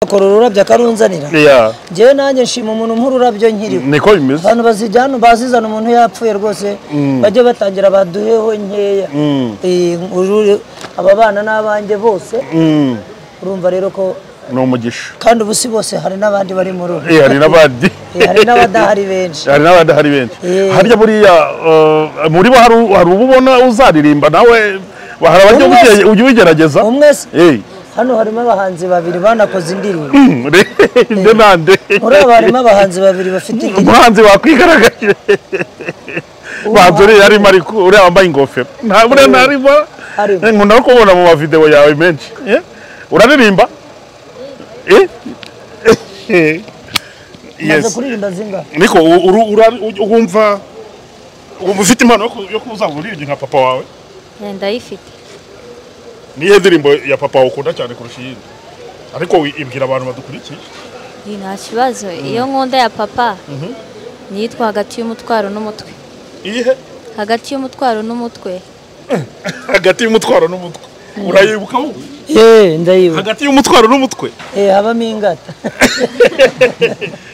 kororurabya karunzanira je nanje nshima umuntu nk'ururabyo nkiriho niko bimeze abantu bazijyana bazizana umuntu yapfuye rwose bajye batangira baduheho nkeya aba bana n'abanje bose urumva rero ko no mugisha kandi ubusi bose hari nabandi bari mu rugo hari nabandi hari nabadahari benshi harya buriya muri bo hari ububona uzaririmba nawe bahara ujye wigerageza hano harimo abahanzi babiri banakoze indirimbo inde nande muri harimo abahanzi babiri bafite indirimbo umuhanzi wakwigaragaje bazuri yari mari uri wambaye ingofero nta bure narimo nkunda kubona mu video yawe menshi uraririmba yes kuririmba zinga niko urumva ufite impano yo kuzavurira nka papa wawe ndayifite nihe ndirimbo ya papa ukunda cyane kurusha iyindi ariko ibwira abantu badukurikiye nta kibazo iyo nkunda ya papa nitwa hagati y'umutwaro n'umutwe ihe hagati y'umutwaro n'umutwe hagati y'umutwaro n'umutwe urayibuka wowe ndayibuka hagati y'umutwaro n'umutwe habamo ingata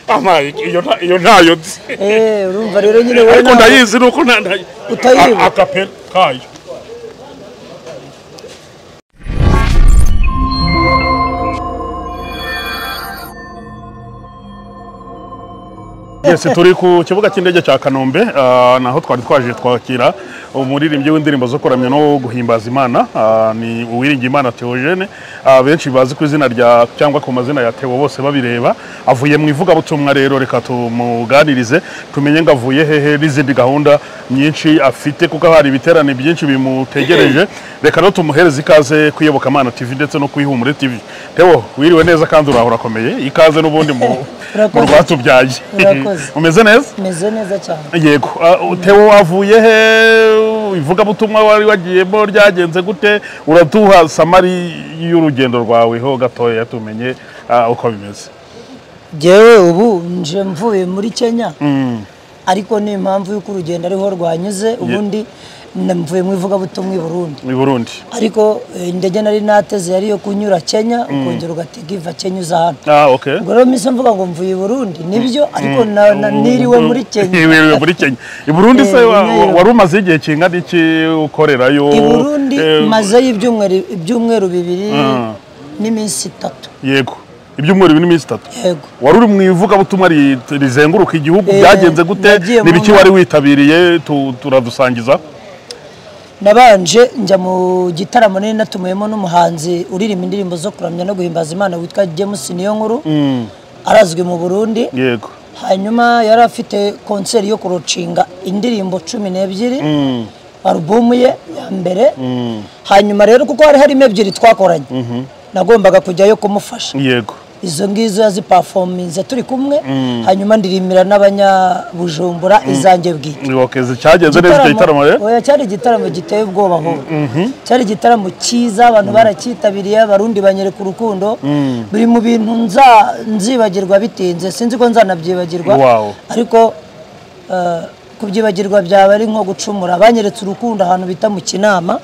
amaye iyo ntayo urumva rero nyine wowe ariko ndayizi nuko utayibuka akapel kayo Yes, turi ku kibuga cy'indege cya Kanombe naho twari twaje twakira umuririmbyi w'indirimbo zo kuramya no guhimbaza Imana ni Uwiringiyimana Theogene benshi bazi ku izina rya cyangwa ku mazina ya Theo bose babireba avuye mu ivuga butumwa rero reka tumuganirize tumenye ngavuye hehe n'izindi gahunda nyinshi afite kuko hari ibiterane byinshi bimutegereje reka no tumuhereza ikaze kuyoboka Imana TV ndetse no kuyihumure TV Theo wiriwe neza kandi urahora komeye ikaze n'ubundi mu rwatubyaye umeze neza meze neza cyane yego Theo avuye he ivuga butumwa wari wagiyemo ryagenze gute uratuha samari y'urugendo rwawe ho gatoya tumenye uko bimeze jewe ubu nje mvuye muri Kenya ariko ni impamvu y'uko urugendo ariho rwanyuze ubundi mvuye mu ivuga butumwa i Burundi ariko indege nari nateze yari yo kunyura Kenya ukongera ugatega iva Kenya uza hano okay ubwo rero mise mvuga ngo mvuye i Burundi nibyo ariko niriwe muri Kenya wiriwe muri Kenya i Burundi se wari umaze igihe kingana iki ukorerayo i Burundi maze ibyumweru bibiri n'iminsi 3 yego ibyumweru bibiri n'iminsi 3 yego wari uri mu ivuga butumwa rizenguruka igihugu byagenze gute nibiki wari witabiriye turadusangiza nabanje njya mu gitaramo nini natumuyemo n'umuhanzi uririmba indirimbo zo kuramya no guhimbaza Imana witwa James Niyonkuru arazwi mu Burundi yego hanyuma yari afite concert yo kurocinga indirimbo 12 album ye ya mbere hanyuma rero kuko hari ebyiri twakoranye nagombaga kujyayo kumufasha yego izo ngizo yaziperforminze turi kumwe hanyuma ndirimira n'abanyabujumbura izange bwite okay cyagenze neza igitaramo rero oya cyari igitaramo giteye ubwoba ho cyari igitaramo cyiza abantu barakitabiriye abarundi banyereka urukundo biri mu bintu nzibagirwa bitinze sinzi ko nzanabyibagirwa ariko kubyibagirwa byaba ari nko gucumura banyeretse urukundo ahantu bita mu Kinama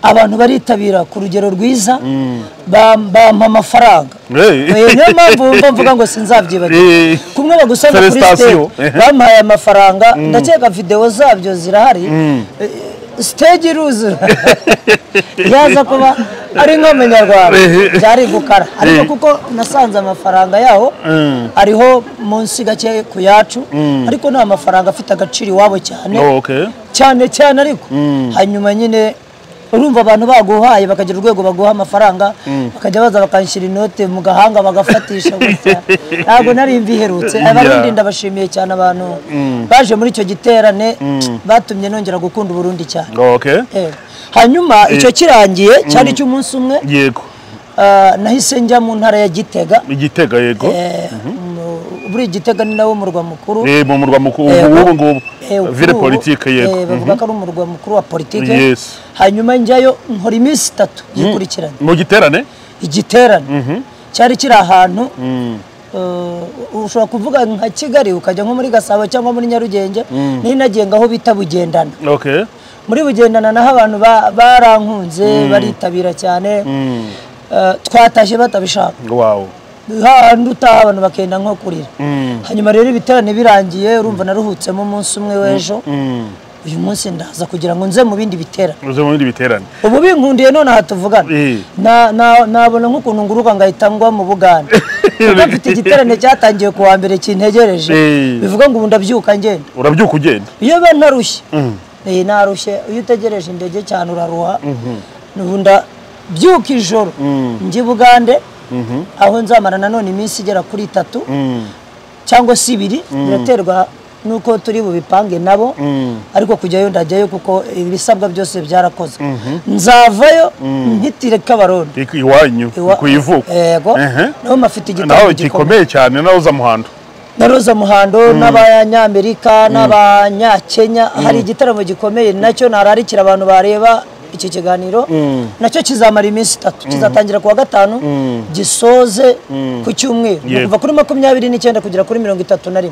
abantu baritabira ku rugero rwiza bampa amafaranga niyo mpamvu mvuga ngo sinzabyibagirwa kumwe bagusaba kuri stage bampaye amafaranga ndakeka video zabyo zirahari stage iruzura yaza kuba ari nk'umunyarwanda byari gukara ariko kuko nasanze amafaranga yaho ariho munsi gake ku yacu ariko nta mafaranga afite agaciro iwabo cyane ariko hanyuma nyine urumva abantu baguhaye bakagira urwego baguha amafaranga bakajya baza bakanshyira inote mu gahanga bagafatisha gutya ntabwo nari mbiherutse abarundi ndabashimiye cyane abantu baje muri icyo giterane batumye nongera gukunda Burundi cyane hanyuma icyo kirangiye cyari cy'umunsi umwe yego nahise njya mu ntara ya Gitega yego buri Gitega ni nawo murwa mukuru mu murwa mukuru ngubu ville politique yego bavuga ko ari umurwa mukuru wa politique hanyuma njyayo nkora iminsi 3 yikurikiranye mu giterane igiterane cyari kiri ahantu ushobora kuvuga nka Kigali ukajya nko muri Gasabo cyangwa muri Nyarugenge ninagenga aho bita Bugendana muri Bugendana naho abantu barankunze baritabira cyane twatashye batabishaka wow handi utaha abantu bakenda nko kurira hanyuma rero ibiterane birangiye urumva naruhutsemo umunsi umwe w'ejo uyu munsi ndaza kugira ngo nze mu bindi biterane ubu binkundiye none aha tuvugana nabona nk'ukuntu nguruka ngahita ngwa mu Buganda kuko mfite igiterane cyatangiye ku wa mbere kintegereje bivuga ngo ubu ndabyuka ngenda urabyuka ugenda iyo be narushye narushye iyo utegereje indege cyane uraruha ubu ndabyuka ijoro njye Bugande aho nzamara nanone iminsi igera kuri 3 cyangwa se 2 biraterwa nuko turi bubipange nabo ariko kujyayo ndajyayo kuko ibisabwa byose byarakozwe nzavayo ntitire Kabarondo iwanyu kuyivuka yego naho mafite igitabo gikomeye cyane naroza muhando n'abanyamerika n'abanyakenya hari igitaramo gikomeye nacyo nararikira abantu bareba iki kiganiro nacyo kizamara iminsi 3 kizatangira ku wa gatanu gisoze ku cyumweru kuva kuri 29 kugera kuri 31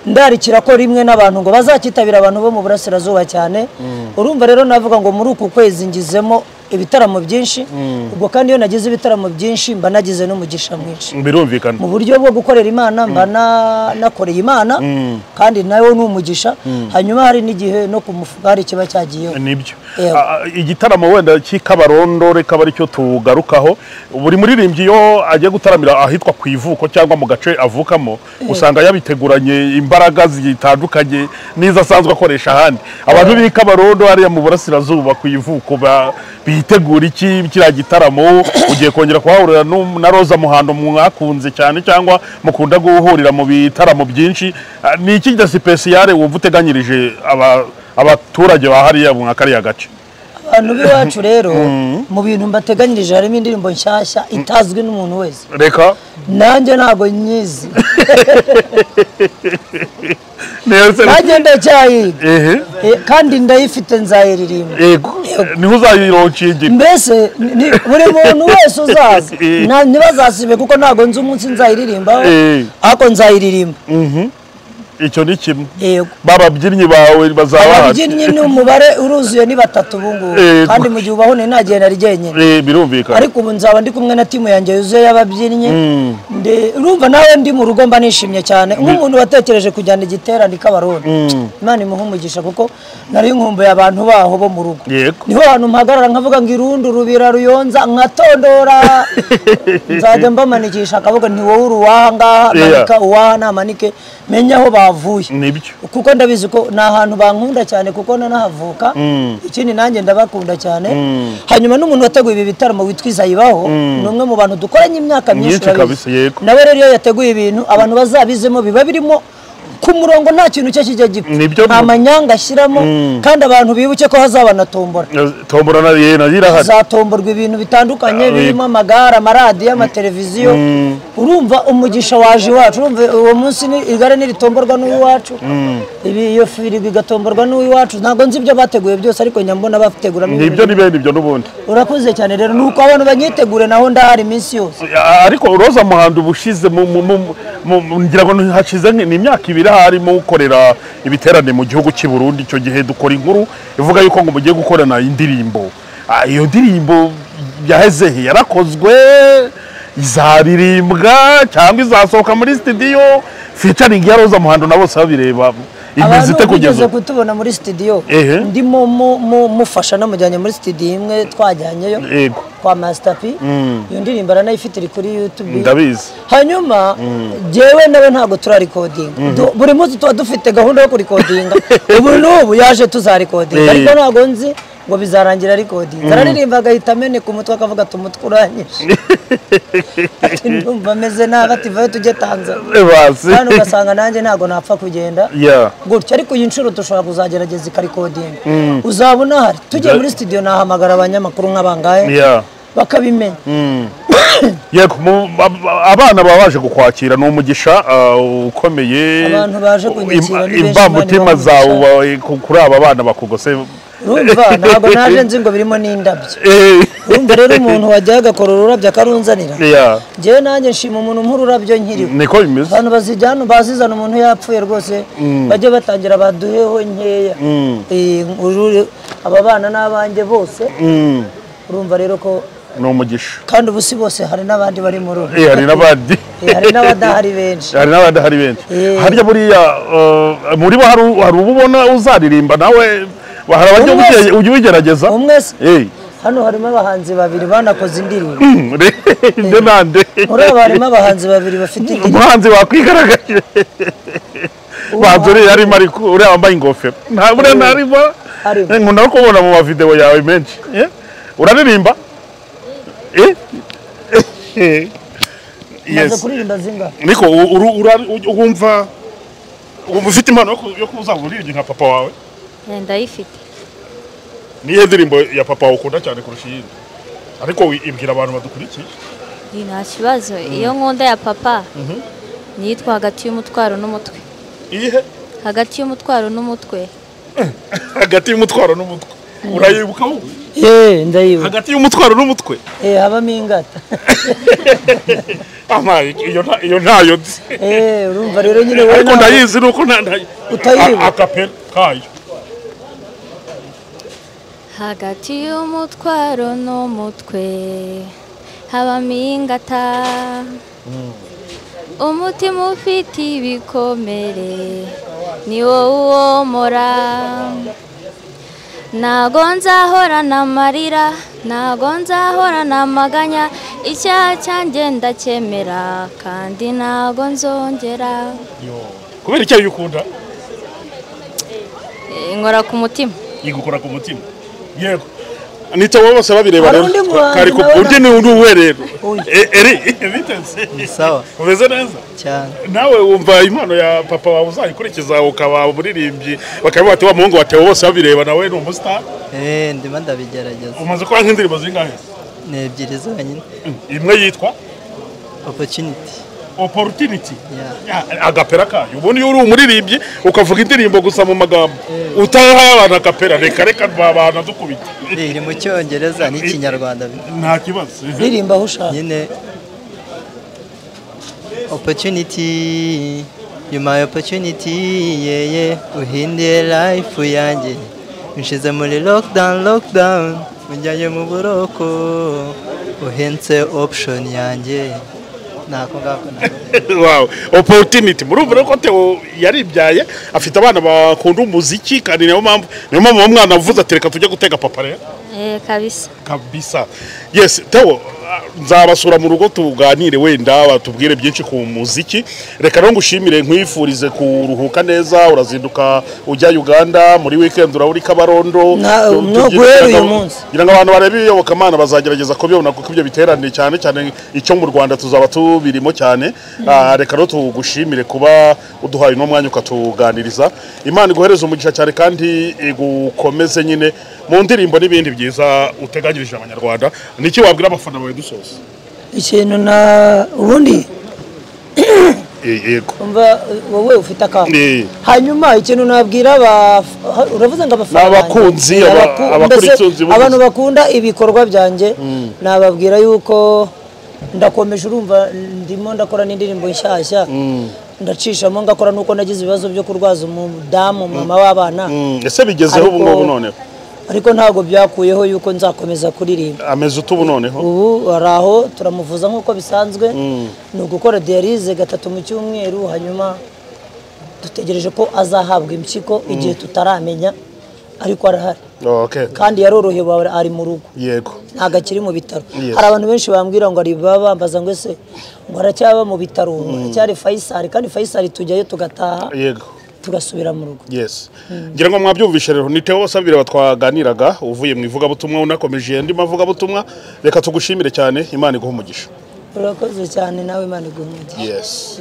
ndarikira ko rimwe n'abantu ngo bazakitabira abantu bo mu burasirazuba cyane urumva rero navuga ngo muri uku kwezi ngizemo ibitaramo byinshi ubwo kandi iyo nagize ibitaramo byinshi mba nagize n'umugisha mwinshi birumvikana mu buryo bwo gukorera Imana mba nakoreye Imana kandi nayo n'umugisha hanyuma hari n'igihe no kumufuka hari kiba cyagiyeho nibyo igitaramo wenda cy'Ikabarondo reka bari cyo tugarukaho buri muririmbyi yo agiye gutaramira ahitwa ku ivuko cyangwa mu gace avukamo usanga yabiteguranye imbaraga zitandukanye niza asanzwe akoresha ahandi abantu b'Ikabarondo hariya mu burasirazuba ku ivuko bitegura iki kira gitaramo ugiye kongera kuhahurira na Roza Muhando mwakunze cyane cyangwa mukunda guhurira mu bitaramo byinshi ni iki gida special wumva uteganyirije abaturage bahariya mu akariya gace abantu biwacu rero mu bintu mbateganyirije harimo indirimbo nshyashya itazwi n'umuntu wese reka nanjye ntago nyizi agenda cyayiga kandi ndayifite nzayiririmba niho uzayironcingira mbese buri muntu wese uzaza ntibazasibe kuko ntago nzi umunsi nzayiririmbaho ariko nzayiririmba icyo ni kimwe bababyinnyi bawe bazaba ababyinnyi ni umubare uruzuye ni 3 bungu kandi mu gihe ubaho ne nagenda rigenyene birumvikana ariko ubu nzaba ndi kumwe na timu yanjye yuzuye y'ababyinnyi urumva nawe ndi mu rugo mba nishimye cyane nk'umuntu watekereje kujyana igiterane Kabarondo Imana imuha umugisha kuko nari nkumbuye abantu baho bo mu rugo niho abantu mpagarara nkavuga ngo Irundu Rubira Ruyonza nkatondora nzajya mbamanikisha akavuga nti wowe uruwaha ngaha manika uwaha namanike menya aho bavuye nibyo kuko ndabizi ko na ahantu bankunda cyane kuko nanahavuka ikindi nanjye ndabakunda cyane hanyuma n'umuntu wateguye ibi bitaramo witwa Izayibaho numwe mu bantu dukoranye imyaka myinshi nawe rero iyo yateguye ibintu abantu bazabizemo biba birimo ku murongo nta kintu cyo kijya gipfa nta manyanga ashyiramo kandi abantu bibuke ko hazaba na tombora hazatomborwa ibintu bitandukanye birimo amagare amaradiyo amateleviziyo urumva umugisha waje iwacu urumva uwo munsi igare niritomborwa n'uwiwacu iyo firigo igatomborwa n'uwiwacu ntabwo nzi ibyo bateguye byose ariko nyambona bateguramo nibyo n'ibindi byo n'ubundi urakuze cyane rero nuko abantu banyitegure naho ndahari iminsi yose ariko Roza Muhando ubushize ngira ngo hashize n'imyaka 2 harimo gukorera ibiterane mu gihugu cy'i Burundi icyo gihe dukora inkuru ivuga yuko ngo mugiye gukorana indirimbo iyo ndirimbo yahezehe yarakozwe izaririmbwa cyangwa izasohoka muri studio featuring ya Roza Muhando na bose babireba imizite kugeza kutubona muri studio ndimo mufasha namujyanye muri studio imwe twajyanyeyo kwa Master P iyo ndirimbo aranayifite iri kuri YouTube ndabizi hanyuma jewe nawe ntago tura recording buri munsi tuba dufite gahunda yo recordinga ubu n'ubu yaje tuzarecordinga ariko ntago nzi ngo bizarangira recording araririmba agahita amene ku mutwe akavuga tumutkuranyije ati ndumva meze nabi ati vayo tujye Tanzania hano ugasanga nanjye ntago napfa kugenda gutyo ariko iyi nshuro dushobora kuzagerageza ikarecording uzabona hari tujye muri studio nahamagara abanyamakuru nk'abangaye bakabimenya yego abana babaje kukwakira no umugisha ukomeye abantu baje kunyakira ni benshi mutima zawe kuri aba bana bakugose urumva ntabwo naje nzi ngo birimo n'indabyo urumva rero umuntu wajyaga akora ururabyo akarunzanira njyewe nanjye nshima umuntu nk'ururabyo nkiriwe niko bimeze abantu bazijyana bazizana umuntu yapfuye rwose bajye batangira baduheho nkeya aba bana n'abanjye bose urumva rero ko ni umugisha kandi ubu si bose hari n'abandi bari mu rugo hari n'abandi hari n'abadahari benshi harya buriya muri bo hari ububona uzaririmba nawe hari abajya ujya ubigerageza umwe hano harimo abahanzi babiri banakoze indirimbo ibyo nande muri abo harimo abahanzi babiri bafite indirimbo umuhanzi wakwigaragaje banzo yarimo ariko uriya wambaye ingofero ntabwo narimo nkunda no kubona mu mavideo yawe menshi uraririmba maze kuririmba zinga niko wumva ufite impano yo kuzamurira nka papa wawe ndayifite niyo ndirimbo ya papa ukunda cyane kurusha iyindi ariko ibwira abantu badukurikiye nta kibazo iyo nkunda ya papa niyitwa hagati y'umutwaro n'umutwe iyihe hagati y'umutwaro n'umutwe hagati y'umutwaro n'umutwe urayibuka wowe ndayibuka hagati y'umutwaro n'umutwe habamo ingata iyo ntayo urumva rero nyine wowe ariko ndayizi nuko utayibuka akapera kayo hagati y'umutwaro n'umutwe habamo ingata umutima ufite ibikomere ni wowe uwomora ntago nzahorana amarira ntago nzahorana amaganya icyaha cyanjye ndacyemera kandi ntago nzongera kubera icyo ukunda nkora ku mutima igukora ku mutima yego nita wowe bose babireba rero kari ku undi ni uwe rero bitense sawa umeze neza cyane nawe wumva impano ya papa wawe uzayikurikiza ukaba umuririmbyi bakaba bati wa muhungu watewe bose babireba nawe ni umustar ndimo ndabigerageza umaze kuba nk'indirimbo zingahe ni ebyiri zonyine imwe yitwa opportunity agapera kayo ubundi uri umuririmbyi ukavuga indirimbo gusa mu magambo utaha abantu agapera reka abantu dukubita iri mu cyongereza n'ikinyarwanda nta kibazo ririmba aho ushaka nyine opportunity you my opportunity uhindure life yanjye nshize muri lockdown unjyanye mu buroko uhenze option yanjye nako ngako wow opportunity murumva ko Theo yaribyaye afite abana bakunda umuziki kandi niyo mpamvu umwana avuze atereka tujye gutega papa rero kabisa yes Theo nzabasura mu rugo tuganire wenda batubwire byinshi ku muziki reka no ngushimire nkwifurize kuruhuka neza urazinduka ujya Uganda muri weekend urauri Kabarondo no guhera uyu munsi ngira ngo abantu barebe iyobokamana bazagerageza ko byona kuko ibyo biterane cyane icyo mu Rwanda tuzaba tubirimo cyane reka no tugushimire kuba uduhaye no mwanya ukatuganiriza Imana iguhereza umugisha cyane kandi igukomeze nyine mu ndirimbo n'ibindi byiza uteganyirije abanyarwanda niki wabwira abafana bawe dusoza ikintu na ubundi yego umva wowe ufite akantu hanyuma ikintu nabwira uravuze ngo abafana abakunzi abantu bakunda ibikorwa byanjye nababwira yuko ndakomeje urumva ndimo ndakora n'indirimbo nshyashya ndacishamo ngakora nuko nagize ibibazo byo kurwaza umudamu mama w'abana ese bigezeho ubu ngubu noneho ariko ntago byakuyeho yuko nzakomeza kuririmba ameze utubu noneho ubu araho turamuvuza nkuko bisanzwe ni ugukora dialyse 3 mu cyumweru hanyuma dutegereje ko azahabwa impyiko igihe tutaramenya ariko arahari kandi yarorohewe ari mu rugo yego ntago akiri mu bitaro hari abantu benshi bambwira ngo ari bambaza ngo ese ngo aracyaba mu bitaro cyari Faisal kandi Faisal tujyayo tugataha yego tugasubira mu rugo yes ngira ngo mwabyumvishe rero ni Theo Sabire batwaganiraga uvuye mu ivuga butumwa unakomeje ndi mavuga butumwa reka tugushimire cyane Imana iguha umugisha urakoze cyane nawe Imana iguha umugisha yes